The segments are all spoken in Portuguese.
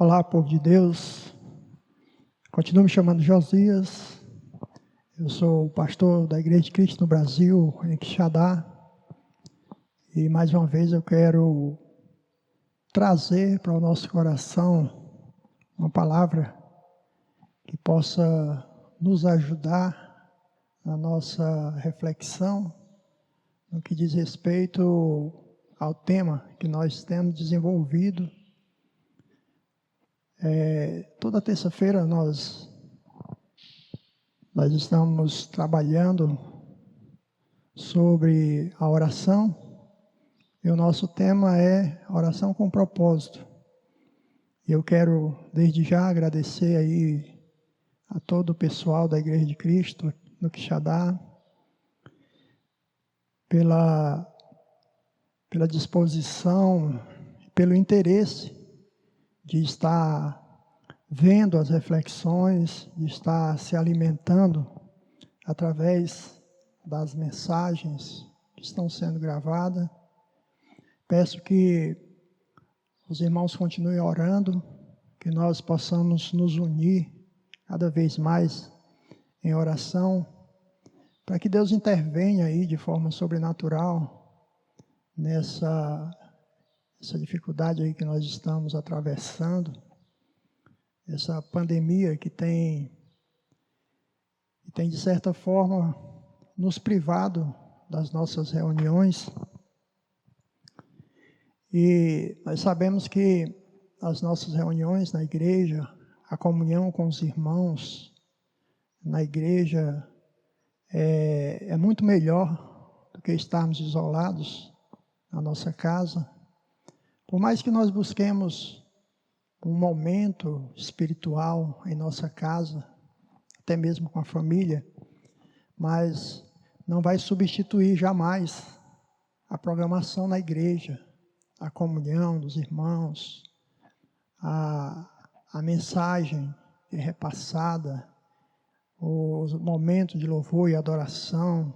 Olá, povo de Deus. Continuo me chamando Josias. Eu sou o pastor da Igreja de Cristo no Brasil, em Quixadá. E mais uma vez eu quero trazer para o nosso coração uma palavra que possa nos ajudar na nossa reflexão no que diz respeito ao tema que nós temos desenvolvido. Toda terça-feira nós estamos trabalhando sobre a oração e o nosso tema é oração com propósito. Eu quero desde já agradecer aí a todo o pessoal da Igreja de Cristo no Quixadá pela disposição, pelo interesse de estar vendo as reflexões, de estar se alimentando através das mensagens que estão sendo gravadas. Peço que os irmãos continuem orando, que nós possamos nos unir cada vez mais em oração, para que Deus intervenha aí de forma sobrenatural nessa dificuldade aí que nós estamos atravessando, essa pandemia que tem de certa forma nos privado das nossas reuniões. E nós sabemos que as nossas reuniões na igreja, a comunhão com os irmãos na igreja é muito melhor do que estarmos isolados na nossa casa. Por mais que nós busquemos um momento espiritual em nossa casa, até mesmo com a família, mas não vai substituir jamais a programação na igreja, a comunhão dos irmãos, a mensagem que é repassada, os momentos de louvor e adoração.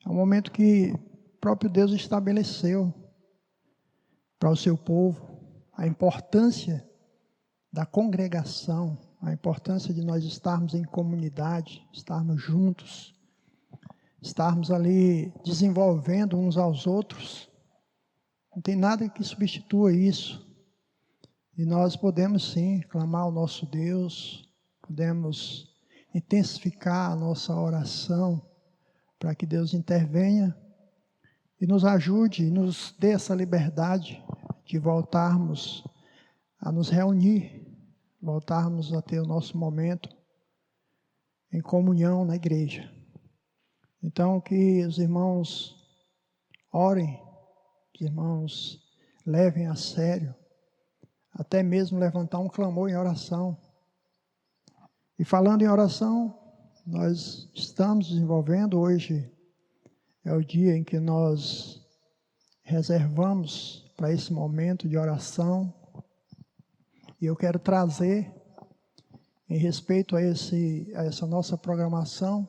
É um momento que o próprio Deus estabeleceu para o seu povo, a importância da congregação, a importância de nós estarmos em comunidade, estarmos juntos, estarmos ali desenvolvendo uns aos outros. Não tem nada que substitua isso. E nós podemos sim clamar ao nosso Deus, podemos intensificar a nossa oração para que Deus intervenha e nos ajude, nos dê essa liberdade de voltarmos a nos reunir, voltarmos a ter o nosso momento em comunhão na igreja. Então, que os irmãos orem, que os irmãos levem a sério, até mesmo levantar um clamor em oração. E falando em oração, nós estamos desenvolvendo hoje, é o dia em que nós reservamos para esse momento de oração. E eu quero trazer, em respeito a essa nossa programação,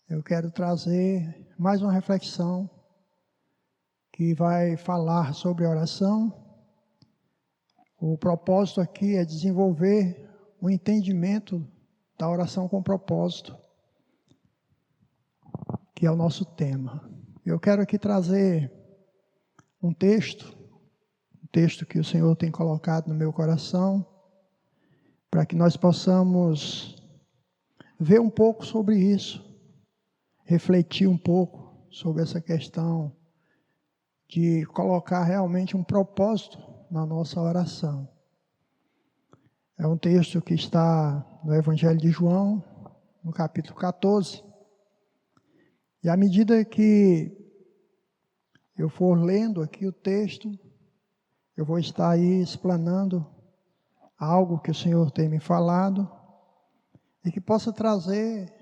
eu quero trazer mais uma reflexão que vai falar sobre oração. O propósito aqui é desenvolver um entendimento da oração com propósito, que é o nosso tema. Eu quero aqui trazer um texto que o Senhor tem colocado no meu coração, para que nós possamos ver um pouco sobre isso, refletir um pouco sobre essa questão de colocar realmente um propósito na nossa oração. É um texto que está no Evangelho de João, no capítulo 14. E à medida que eu for lendo aqui o texto, eu vou estar aí explanando algo que o Senhor tem me falado e que possa trazer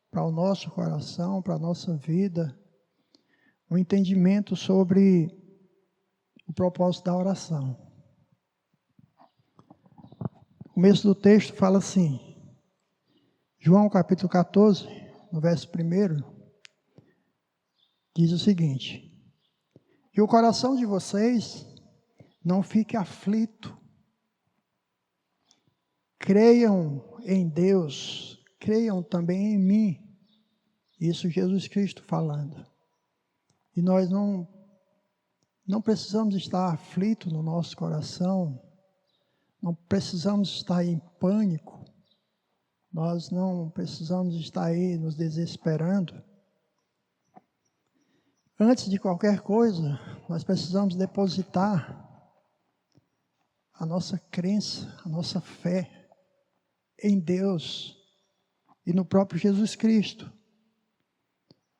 para o nosso coração, para a nossa vida, um entendimento sobre o propósito da oração. O começo do texto fala assim, João capítulo 14, no verso 1, diz o seguinte: que o coração de vocês não fique aflito, creiam em Deus, creiam também em mim. Isso Jesus Cristo falando. E nós não precisamos estar aflitos no nosso coração, não precisamos estar em pânico, nós não precisamos estar aí nos desesperando. Antes de qualquer coisa, nós precisamos depositar a nossa crença, a nossa fé em Deus e no próprio Jesus Cristo.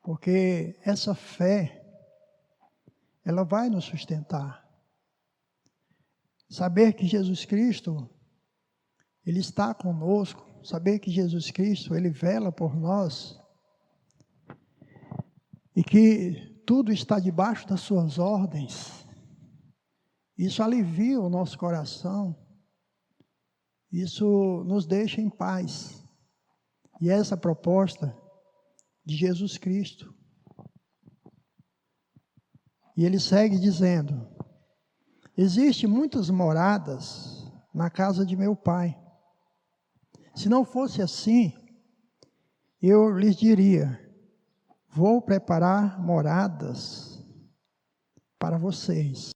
Porque essa fé, ela vai nos sustentar. Saber que Jesus Cristo, Ele está conosco, saber que Jesus Cristo, Ele vela por nós, e que tudo está debaixo das suas ordens, isso alivia o nosso coração, isso nos deixa em paz. E essa proposta de Jesus Cristo. E ele segue dizendo: existem muitas moradas na casa de meu Pai. Se não fosse assim, eu lhes diria: vou preparar moradas para vocês.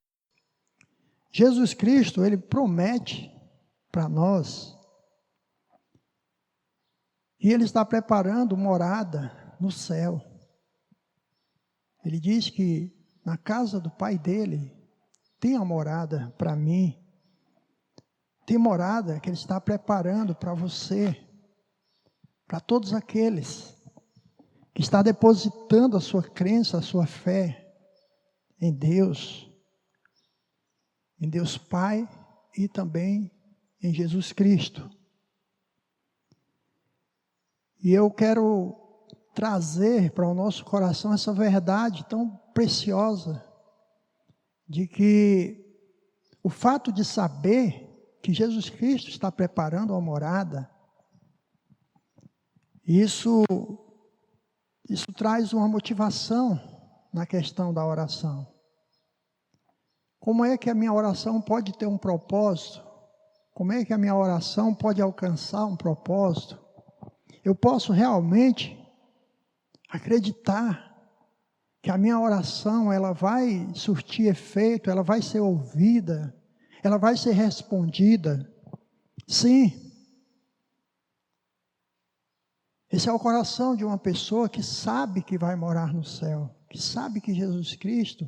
Jesus Cristo, Ele promete para nós que Ele está preparando morada no céu. Ele diz que na casa do Pai dele tem a morada para mim. Tem morada que Ele está preparando para você, para todos aqueles que está depositando a sua crença, a sua fé em Deus Pai e também em Jesus Cristo. E eu quero trazer para o nosso coração essa verdade tão preciosa, de que o fato de saber que Jesus Cristo está preparando a morada, isso traz uma motivação na questão da oração. Como é que a minha oração pode ter um propósito? Como é que a minha oração pode alcançar um propósito? Eu posso realmente acreditar que a minha oração, ela vai surtir efeito, ela vai ser ouvida, ela vai ser respondida. Sim. Esse é o coração de uma pessoa que sabe que vai morar no céu, que sabe que Jesus Cristo,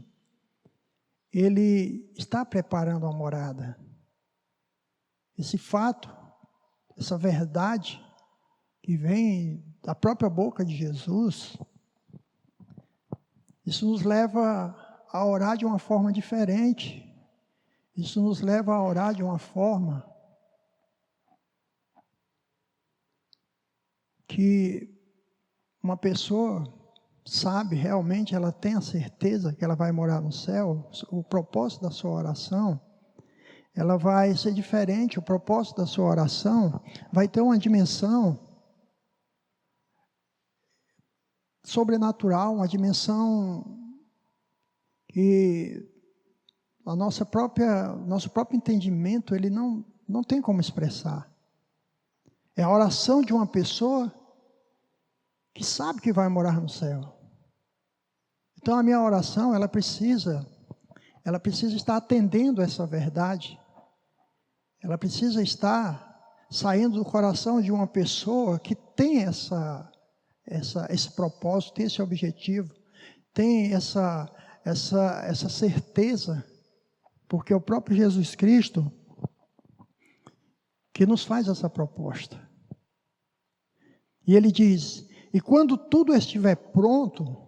Ele está preparando a morada. Esse fato, essa verdade que vem da própria boca de Jesus, isso nos leva a orar de uma forma diferente. Isso nos leva a orar de uma forma que uma pessoa sabe realmente, ela tem a certeza que ela vai morar no céu. O propósito da sua oração, ela vai ser diferente. O propósito da sua oração vai ter uma dimensão sobrenatural, uma dimensão que nosso próprio entendimento, ele não tem como expressar. É a oração de uma pessoa que sabe que vai morar no céu. Então a minha oração, ela precisa estar atendendo essa verdade. Ela precisa estar saindo do coração de uma pessoa que tem esse propósito, tem esse objetivo, tem essa certeza, porque é o próprio Jesus Cristo que nos faz essa proposta. E ele diz: e quando tudo estiver pronto,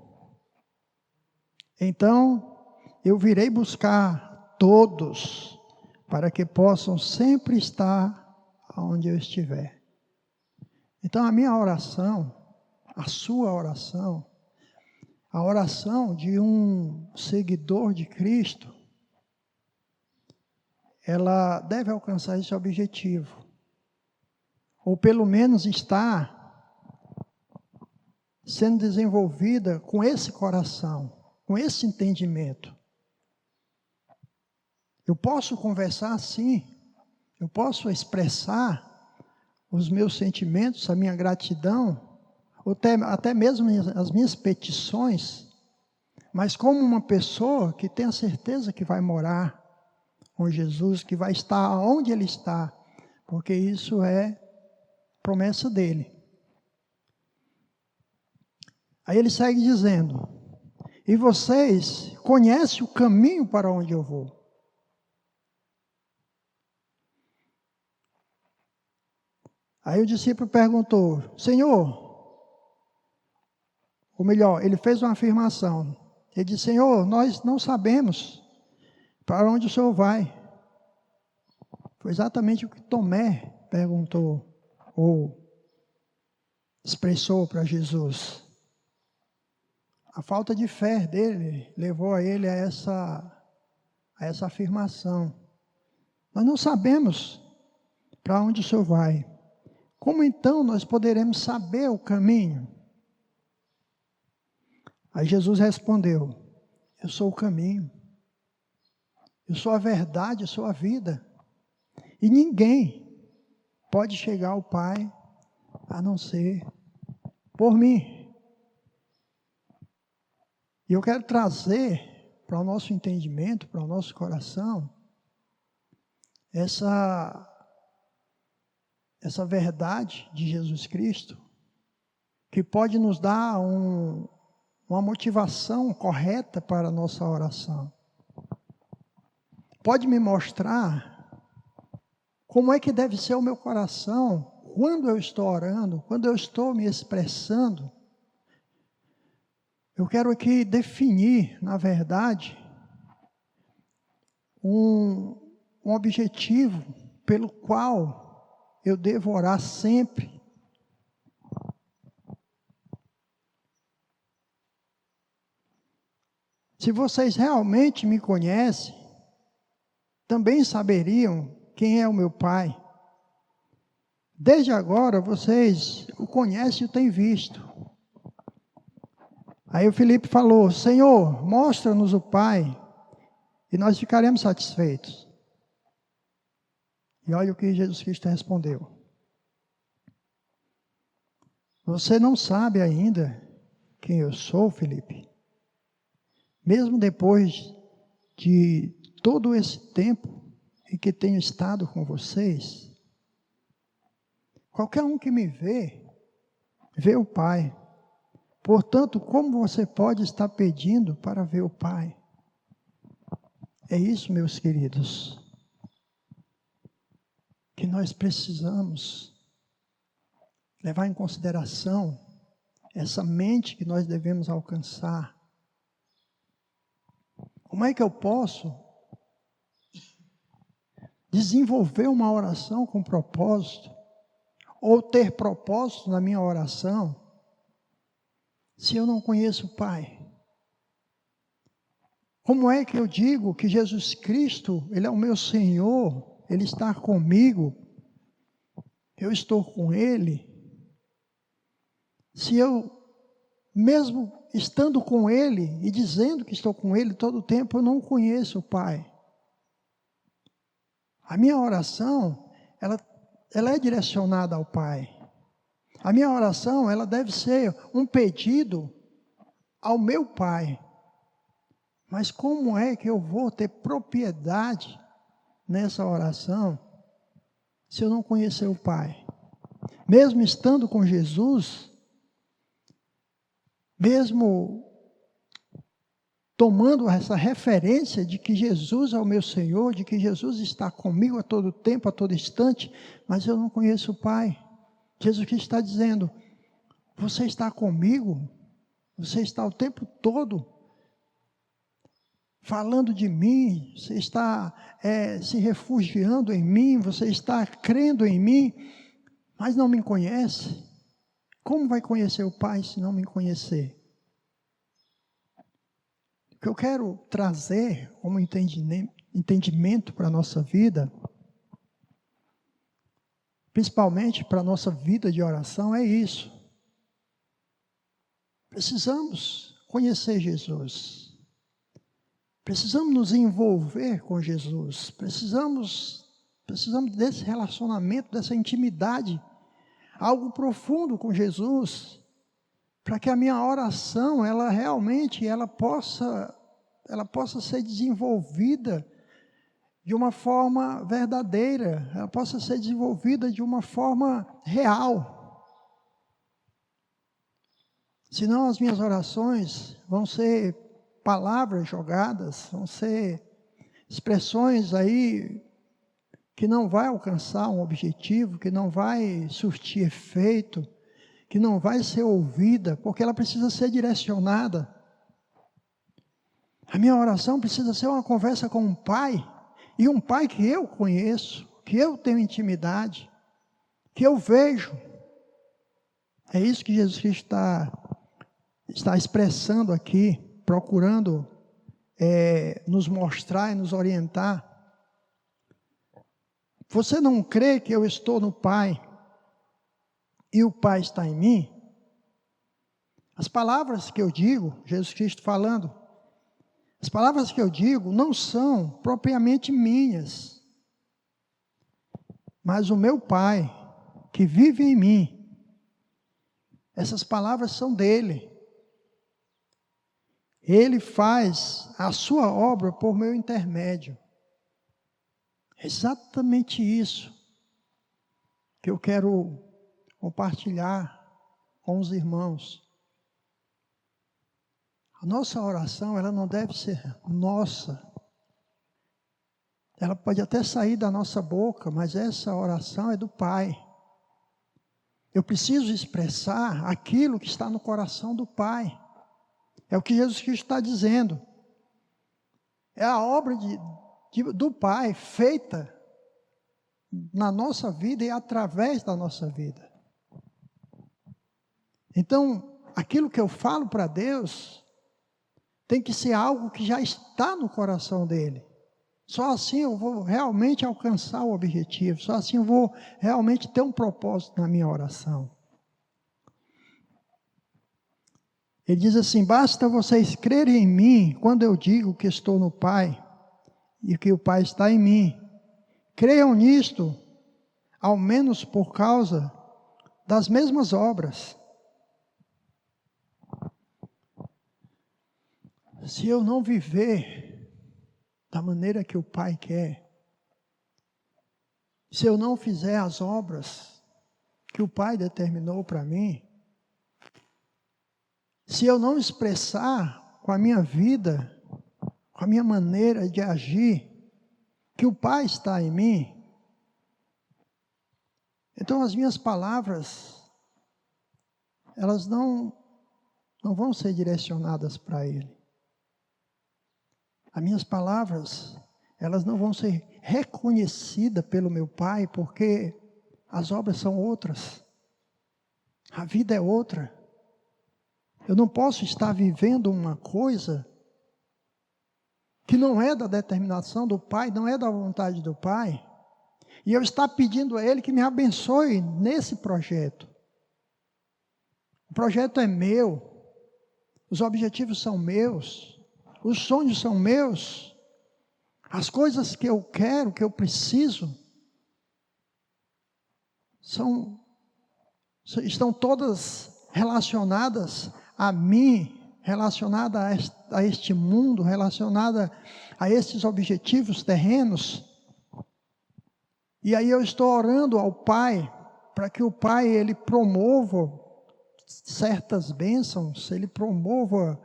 então eu virei buscar todos, para que possam sempre estar onde eu estiver. Então a minha oração, a sua oração, a oração de um seguidor de Cristo, ela deve alcançar esse objetivo. Ou pelo menos estar sendo desenvolvida com esse coração, com esse entendimento. Eu posso conversar assim, eu posso expressar os meus sentimentos, a minha gratidão, ou até mesmo as minhas petições, mas como uma pessoa que tem a certeza que vai morar com Jesus, que vai estar onde Ele está, porque isso é promessa dEle. Aí Ele segue dizendo: e vocês conhecem o caminho para onde eu vou. Aí o discípulo perguntou: Senhor, ou melhor, ele fez uma afirmação. Ele disse: Senhor, nós não sabemos para onde o Senhor vai. Foi exatamente o que Tomé perguntou, ou expressou para Jesus. A falta de fé dele levou a ele a essa afirmação. Nós não sabemos para onde o Senhor vai. Como então nós poderemos saber o caminho? Aí Jesus respondeu: eu sou o caminho, eu sou a verdade, eu sou a vida. E ninguém pode chegar ao Pai a não ser por mim. E eu quero trazer para o nosso entendimento, para o nosso coração, essa verdade de Jesus Cristo, que pode nos dar uma motivação correta para a nossa oração. Pode me mostrar como é que deve ser o meu coração quando eu estou orando, quando eu estou me expressando. Eu quero aqui definir, na verdade, um objetivo pelo qual eu devo orar sempre. Se vocês realmente me conhecem, também saberiam quem é o meu Pai. Desde agora vocês o conhecem e o têm visto. Aí o Filipe falou: Senhor, mostra-nos o Pai e nós ficaremos satisfeitos. E olha o que Jesus Cristo respondeu: você não sabe ainda quem eu sou, Filipe? Mesmo depois de todo esse tempo em que tenho estado com vocês, qualquer um que me vê, vê o Pai. Portanto, como você pode estar pedindo para ver o Pai? É isso, meus queridos, que nós precisamos levar em consideração, essa mente que nós devemos alcançar. Como é que eu posso desenvolver uma oração com propósito, ou ter propósito na minha oração, se eu não conheço o Pai? Como é que eu digo que Jesus Cristo, Ele é o meu Senhor, Ele está comigo, eu estou com Ele, se eu, mesmo estando com Ele e dizendo que estou com Ele todo o tempo, eu não conheço o Pai? A minha oração, ela é direcionada ao Pai. A minha oração, ela deve ser um pedido ao meu Pai. Mas como é que eu vou ter propriedade nessa oração se eu não conhecer o Pai? Mesmo estando com Jesus, mesmo tomando essa referência de que Jesus é o meu Senhor, de que Jesus está comigo a todo tempo, a todo instante, mas eu não conheço o Pai. Jesus Cristo está dizendo: você está comigo, você está o tempo todo falando de mim, você está se refugiando em mim, você está crendo em mim, mas não me conhece. Como vai conhecer o Pai se não me conhecer? O que eu quero trazer como entendimento para a nossa vida, principalmente para a nossa vida de oração, é isso. Precisamos conhecer Jesus. Precisamos nos envolver com Jesus. Precisamos desse relacionamento, dessa intimidade algo profundo com Jesus, para que a minha oração, ela realmente, ela possa ser desenvolvida de uma forma verdadeira, ela possa ser desenvolvida de uma forma real. Senão as minhas orações vão ser palavras jogadas, vão ser expressões aí que não vai alcançar um objetivo, que não vai surtir efeito, que não vai ser ouvida, porque ela precisa ser direcionada. A minha oração precisa ser uma conversa com um pai, e um pai que eu conheço, que eu tenho intimidade, que eu vejo. É isso que Jesus Cristo está expressando aqui, procurando nos mostrar e nos orientar. Você não crê que eu estou no Pai e o Pai está em mim? As palavras que eu digo, Jesus Cristo falando, as palavras que eu digo não são propriamente minhas, mas o meu Pai, que vive em mim, essas palavras são dele. Ele faz a sua obra por meu intermédio. É exatamente isso que eu quero compartilhar com os irmãos. A nossa oração, ela não deve ser nossa. Ela pode até sair da nossa boca, mas essa oração é do Pai. Eu preciso expressar aquilo que está no coração do Pai. É o que Jesus Cristo está dizendo. É a obra do Pai feita na nossa vida e através da nossa vida. Então, aquilo que eu falo para Deus tem que ser algo que já está no coração dele. Só assim eu vou realmente alcançar o objetivo. Só assim eu vou realmente ter um propósito na minha oração. Ele diz assim: basta vocês crerem em mim quando eu digo que estou no Pai e que o Pai está em mim. Creiam nisto, ao menos por causa das mesmas obras. Se eu não viver da maneira que o Pai quer, se eu não fizer as obras que o Pai determinou para mim, se eu não expressar com a minha vida, com a minha maneira de agir, que o Pai está em mim, então as minhas palavras, elas não vão ser direcionadas para Ele. As minhas palavras, elas não vão ser reconhecidas pelo meu Pai, porque as obras são outras. A vida é outra. Eu não posso estar vivendo uma coisa que não é da determinação do Pai, não é da vontade do Pai, e eu estar pedindo a Ele que me abençoe nesse projeto. O projeto é meu, os objetivos são meus, os sonhos são meus, as coisas que eu quero, que eu preciso, estão todas relacionadas a mim, relacionada a este mundo, relacionada a estes objetivos terrenos. E aí eu estou orando ao Pai, para que o Pai, Ele promova certas bênçãos, Ele promova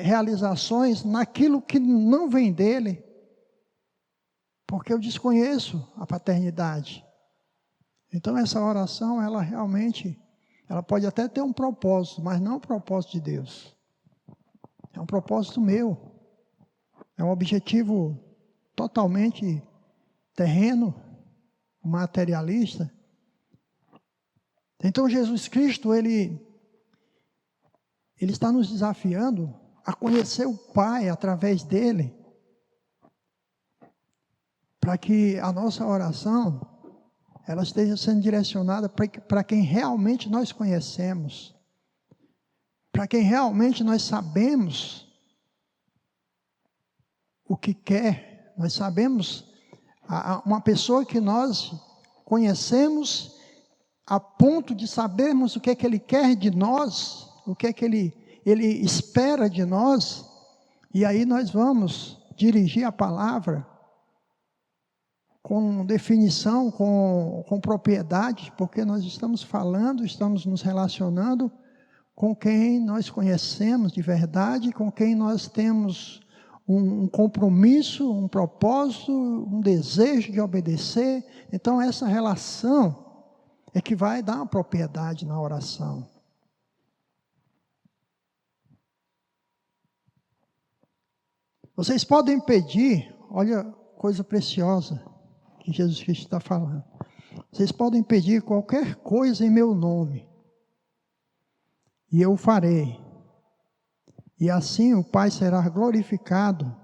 realizações naquilo que não vem dEle, porque eu desconheço a paternidade. Então essa oração, ela realmente, ela pode até ter um propósito, mas não um propósito de Deus. É um propósito meu. É um objetivo totalmente terreno, materialista. Então Jesus Cristo, Ele está nos desafiando a conhecer o Pai através dEle, para que a nossa oração, ela esteja sendo direcionada para quem realmente nós conhecemos, para quem realmente nós sabemos o que quer, nós sabemos, uma pessoa que nós conhecemos a ponto de sabermos o que é que Ele quer de nós, o que é que Ele espera de nós, e aí nós vamos dirigir a palavra com definição, com propriedade, porque nós estamos falando, estamos nos relacionando com quem nós conhecemos de verdade, com quem nós temos um compromisso, um propósito, um desejo de obedecer. Então essa relação é que vai dar uma propriedade na oração. Vocês podem pedir, olha, coisa preciosa que Jesus Cristo está falando. Vocês podem pedir qualquer coisa em meu nome, e eu farei. E assim o Pai será glorificado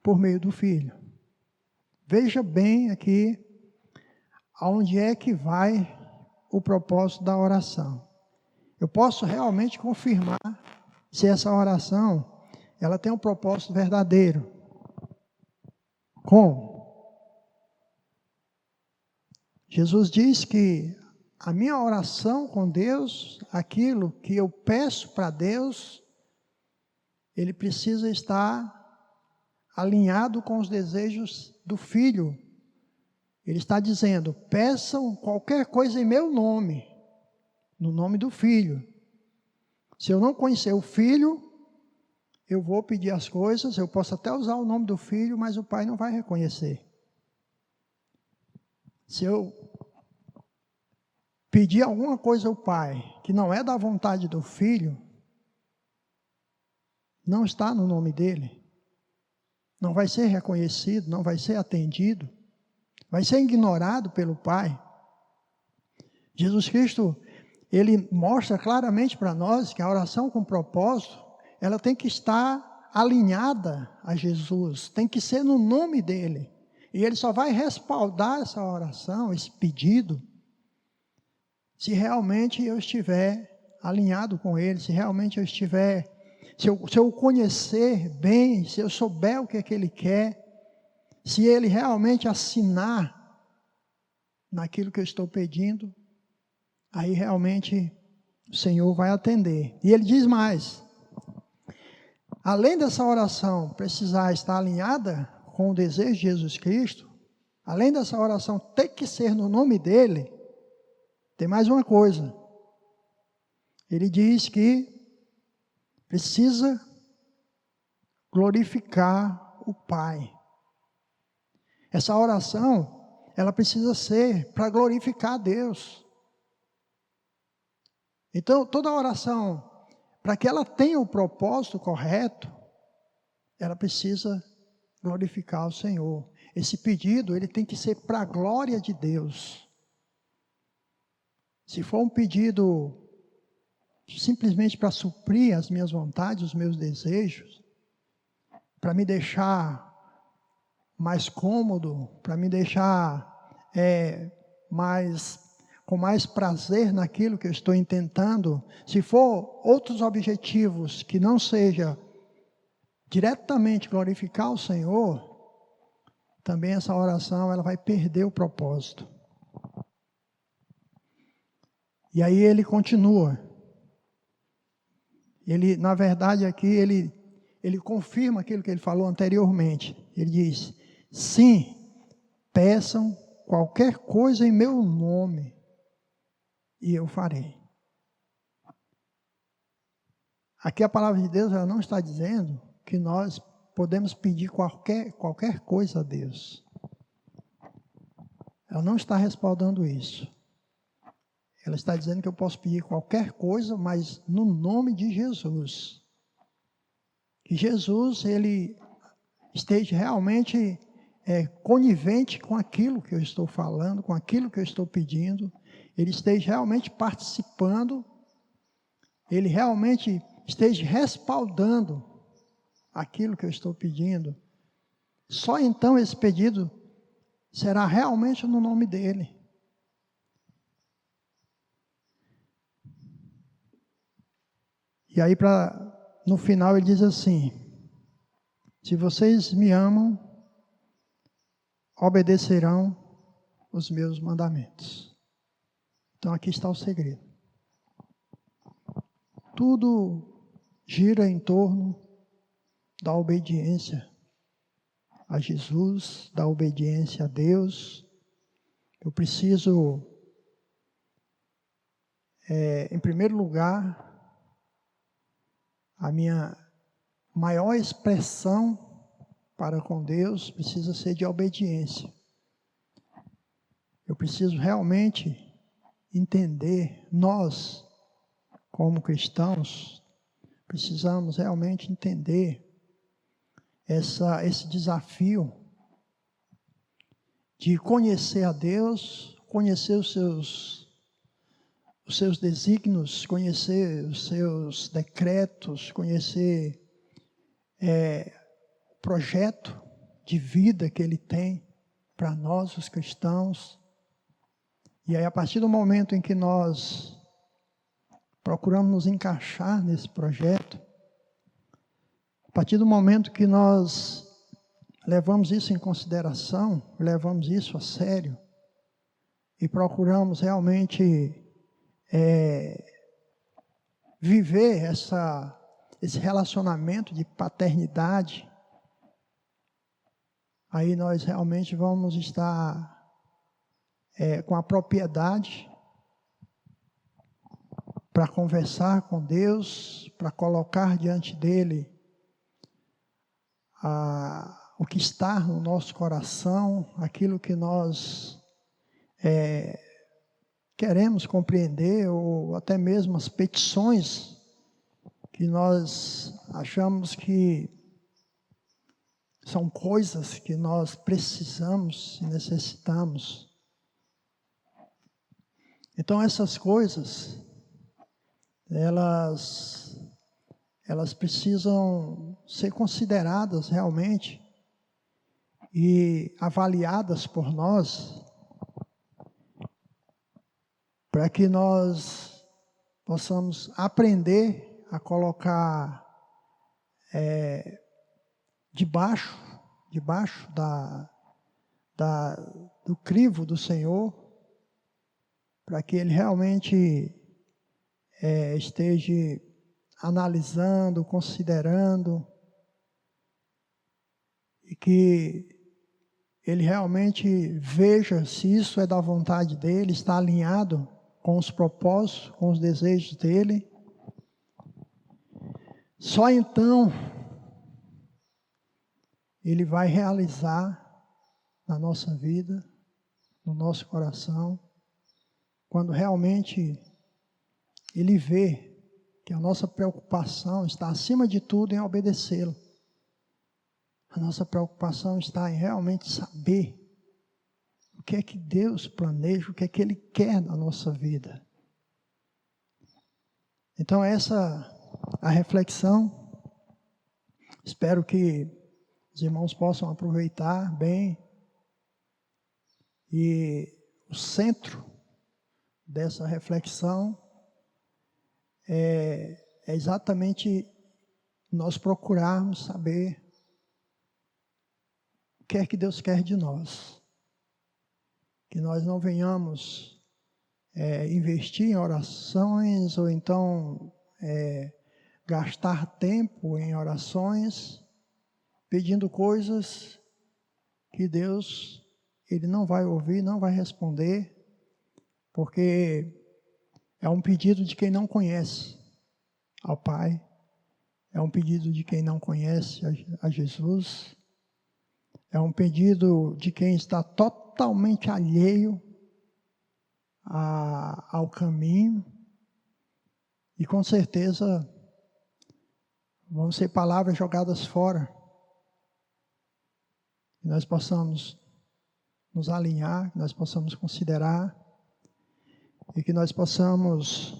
por meio do Filho. Veja bem aqui aonde é que vai o propósito da oração. Eu posso realmente confirmar se essa oração ela tem um propósito verdadeiro. Como? Jesus diz que a minha oração com Deus, aquilo que eu peço para Deus, ele precisa estar alinhado com os desejos do Filho. Ele está dizendo, peçam qualquer coisa em meu nome, no nome do Filho. Se eu não conhecer o Filho, eu vou pedir as coisas, eu posso até usar o nome do Filho, mas o Pai não vai reconhecer. Se eu pedir alguma coisa ao Pai, que não é da vontade do Filho, não está no nome dele, não vai ser reconhecido, não vai ser atendido, vai ser ignorado pelo Pai. Jesus Cristo, ele mostra claramente para nós que a oração com propósito, ela tem que estar alinhada a Jesus, tem que ser no nome dele. E ele só vai respaldar essa oração, esse pedido, se realmente eu estiver alinhado com ele, se realmente eu estiver, se eu o conhecer bem, se eu souber o que é que ele quer, se ele realmente assinar naquilo que eu estou pedindo, aí realmente o Senhor vai atender. E ele diz mais, além dessa oração precisar estar alinhada com o desejo de Jesus Cristo, além dessa oração ter que ser no nome dele, tem mais uma coisa. Ele diz que precisa glorificar o Pai. Essa oração, ela precisa ser para glorificar a Deus. Então, toda oração, para que ela tenha o propósito correto, ela precisa glorificar o Senhor. Esse pedido, ele tem que ser para a glória de Deus. Se for um pedido simplesmente para suprir as minhas vontades, os meus desejos, para me deixar mais cômodo, para me deixar com mais prazer naquilo que eu estou intentando, se for outros objetivos que não seja diretamente glorificar o Senhor, também essa oração ela vai perder o propósito. E aí ele continua. Ele, na verdade, aqui ele confirma aquilo que ele falou anteriormente. Ele diz: sim, peçam qualquer coisa em meu nome, e eu farei. Aqui a palavra de Deus ela não está dizendo que nós podemos pedir qualquer coisa a Deus. Ela não está respaldando isso. Ela está dizendo que eu posso pedir qualquer coisa, mas no nome de Jesus. Que Jesus, ele esteja realmente conivente com aquilo que eu estou falando, com aquilo que eu estou pedindo. Ele esteja realmente participando. Ele realmente esteja respaldando aquilo que eu estou pedindo. Só então esse pedido será realmente no nome dele. E aí, no final, ele diz assim: se vocês me amam, obedecerão os meus mandamentos. Então aqui está o segredo. Tudo gira em torno da obediência a Jesus, da obediência a Deus. Eu preciso, em primeiro lugar, a minha maior expressão para com Deus precisa ser de obediência. Eu preciso realmente entender, nós, como cristãos, precisamos realmente entender esse desafio de conhecer a Deus, conhecer os seus desígnios, conhecer os seus decretos, conhecer o projeto de vida que Ele tem para nós, os cristãos. E aí, a partir do momento em que nós procuramos nos encaixar nesse projeto, a partir do momento que nós levamos isso em consideração, levamos isso a sério e procuramos realmente viver esse relacionamento de paternidade, aí nós realmente vamos estar com a propriedade para conversar com Deus, para colocar diante dEle o que está no nosso coração, aquilo que nós queremos compreender, ou até mesmo as petições que nós achamos que são coisas que nós precisamos e necessitamos. Então essas coisas, elas precisam ser consideradas realmente e avaliadas por nós, para que nós possamos aprender a colocar debaixo do crivo do Senhor, para que Ele realmente esteja analisando, considerando, e que Ele realmente veja se isso é da vontade dEle, está alinhado com os propósitos, com os desejos dEle. Só então Ele vai realizar na nossa vida, no nosso coração, quando realmente Ele vê que a nossa preocupação está acima de tudo em obedecê-lo. A nossa preocupação está em realmente saber o que é que Deus planeja, o que é que Ele quer na nossa vida. Então essa a reflexão. Espero que os irmãos possam aproveitar bem. E o centro dessa reflexão é exatamente nós procurarmos saber o que é que Deus quer de nós. Que nós não venhamos investir em orações ou então gastar tempo em orações pedindo coisas que Deus Ele não vai ouvir, não vai responder, porque é um pedido de quem não conhece ao Pai, é um pedido de quem não conhece a Jesus, é um pedido de quem está totalmente alheio ao caminho, e com certeza vão ser palavras jogadas fora, que nós possamos nos alinhar, que nós possamos considerar, e que nós possamos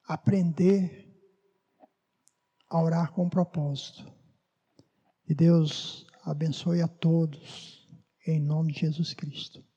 aprender a orar com propósito. E Deus abençoe a todos, em nome de Jesus Cristo.